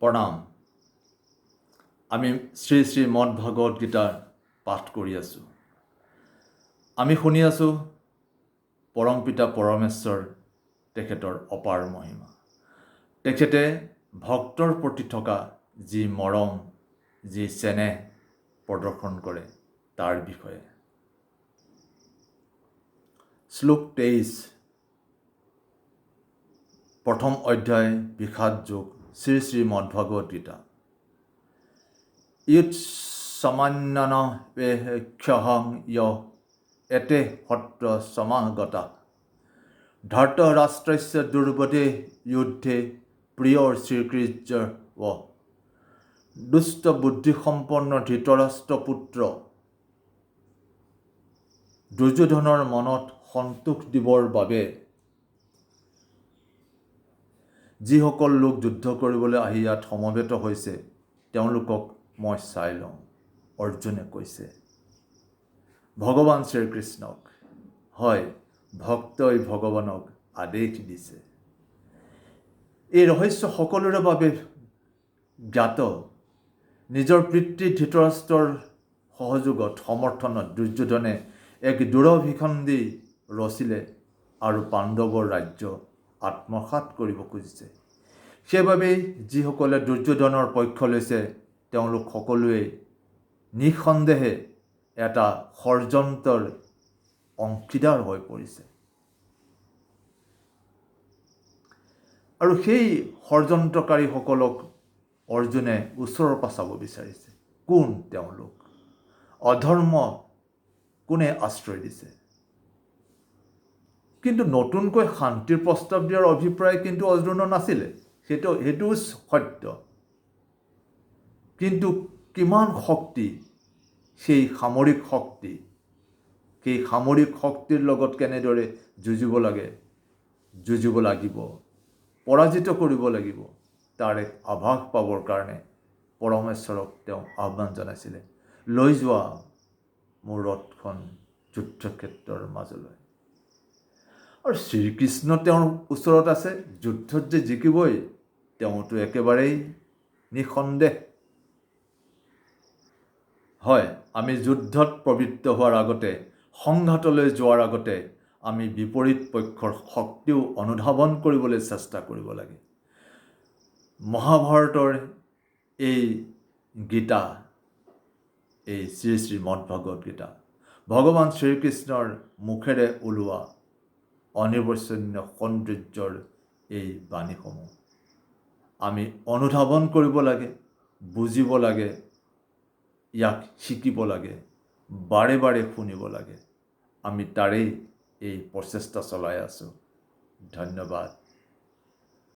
প্ৰণাম। আমি শ্ৰী শ্ৰীমদ ভাগৱত গীতাৰ পাঠ কৰি আছোঁ। আমি শুনি আছোঁ পৰম পিতা পৰমেশ্বৰ তেখেতৰ অপাৰ মহিমা। তেখেতে ভক্তৰ প্ৰতি থকা যি মৰম, যি চেনেহ প্ৰদৰ্শন কৰে তাৰ বিষয়ে। শ্লোক 23, প্ৰথম অধ্যায় বিষাদ যোগ, শ্ৰী শ্ৰীমদ ভাগৱত গীতা। ইয়ৎ সামান্যন বেক্ষহং য় এতে সত্ৰ সমাগতা ধৃতৰাষ্ট্ৰস্য দুৰ্বদে যুদ্ধে প্ৰিয়ৰ শ্ৰীকৃষ্য দুষ্ট বুদ্ধিসম্পন্ন ধৃতৰাষ্ট্ৰপুত্ৰ দুৰ্যোধনৰ মনত সন্তোষ দিবৰ বাবে যিসকল লোক যুদ্ধ কৰিবলৈ আহি ইয়াত সমবেত হৈছে তেওঁলোকক মই চাই লওঁ। অৰ্জুনে কৈছে ভগৱান শ্ৰীকৃষ্ণক, হয়, ভক্তই ভগৱানক আদেশ দিছে। এই ৰহস্য সকলোৰে বাবে জ্ঞাত। নিজৰ পিতৃ ধৃতৰাষ্ট্ৰৰ সহযোগত সমৰ্থনত দুৰ্যোধনে এক দুৰভিসন্ধি ৰচিলে আৰু পাণ্ডৱৰ ৰাজ্য আত্মসাৎ কৰিব খুজিছে। সেইবাবেই যিসকলে দুৰ্যোধনৰ পক্ষ লৈছে তেওঁলোক সকলোৱে নিঃসন্দেহে এটা ষড়যন্ত্ৰৰ অংশীদাৰ হৈ পৰিছে। আৰু সেই ষড়যন্ত্ৰকাৰীসকলক অৰ্জুনে ওচৰৰ পৰা চাব বিচাৰিছে। কোন তেওঁলোক? অধৰ্ম কোনে আশ্ৰয় দিছে? কিন্তু নতুনকৈ শান্তিৰ প্ৰস্তাৱ দিয়াৰ অভিপ্ৰায় কিন্তু অৰ্জুনৰ নাছিলে। সেইটোও সত্য। কিন্তু কিমান শক্তি, সেই সামৰিক শক্তিৰ লগত কেনেদৰে যুঁজিব লাগিব, পৰাজিত কৰিব লাগিব, তাৰ এক আভাস পাবৰ কাৰণে পৰমেশ্বৰক তেওঁ আহ্বান জনাইছিলে, লৈ যোৱা মোৰ ৰথখন যুদ্ধক্ষেত্ৰৰ মাজলৈ। আৰু শ্ৰীকৃষ্ণ তেওঁৰ ওচৰত আছে, যুদ্ধত যে জিকিবই তেওঁতো একেবাৰেই নিঃসন্দেহ। হয়, আমি যুদ্ধত প্ৰবৃত্ত হোৱাৰ আগতে, সংঘাতলৈ যোৱাৰ আগতে আমি বিপৰীত পক্ষৰ শক্তিও অনুধাৱন কৰিবলৈ চেষ্টা কৰিব লাগে। মহাভাৰতৰ এই গীতা, এই শ্ৰী শ্ৰীমদ ভাগৱত গীতা, ভগৱান শ্ৰীকৃষ্ণৰ মুখেৰে ওলোৱা অনিৰ্বচনীয় সৌন্দৰ্যৰ এই বাণীসমূহ আমি অনুধাৱন কৰিব লাগে, বুজিব লাগে, ইয়াক শিকিব লাগে, বাৰে বাৰে শুনিব লাগে। আমি তাৰেই এই প্ৰচেষ্টা চলাই আছোঁ। ধন্যবাদ।